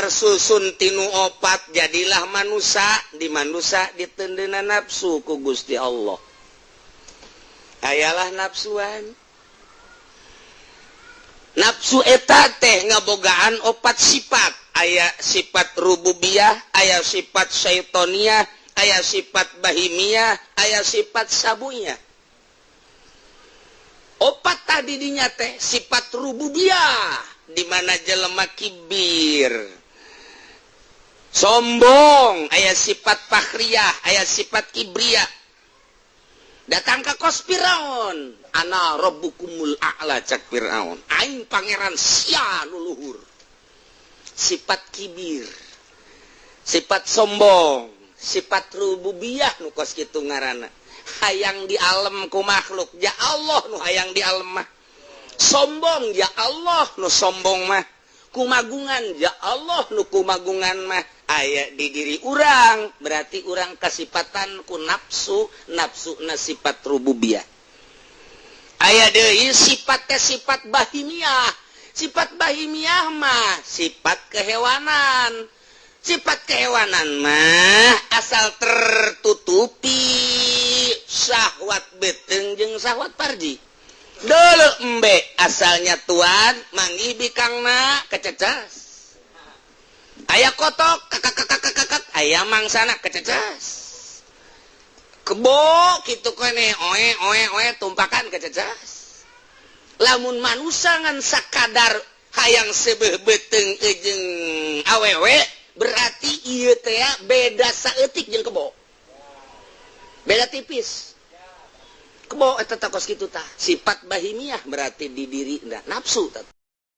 susun tinu opat jadilah manusia, di manusia ditendena nafsu ku Gusti Allah. Ayalah nafsuan. Nafsu eta teh ngabogaan opat sifat. Aya sifat rububiyah, aya sifat syaitoniyah, aya sifat bahimiyah, aya sifat sabuyah. Opat tadi dinya teh sifat rububiyah, di mana jelema kibir, sombong, aya sifat fakhriyah, aya sifat kibriyah. Datang ke kos Firaun, ana rabbukumul a'la, cak Firaun, aing pangeran sia nu luhur. Sifat kibir, sifat sombong, sifat rububiyah nu kos kitu ngaranna. Hayang di alam ku makhluk, ya Allah nu hayang di alam mah. Sombong, ya Allah nu sombong mah. Kumagungan, ya Allah nu kumagungan mah. Aya di diri urang, berarti urang kasifatan ku nafsu, nafsu na sifat rububiyah. Aya deui sifat teh sifat bahimiyah. Sifat bahimiyah mah sifat kehewanan. Sifat kehewanan mah asal tertutupi syahwat beteng jeung syahwat farji. Deuleu embe asalnya tuan manggih bikangna kececas. Aya kotok kakak aya mangsana kececas. Kebo kitu kene oe tumpakan kececas. Lamun manusia ngan sakadar hayang sebeuh beteng jeung awewe, berarti ieu teh beda saeutik jeung kebo. Beda tipis. Kebo eta takos kitu tah. Sifat bahimiyah berarti di diri nafsu tah.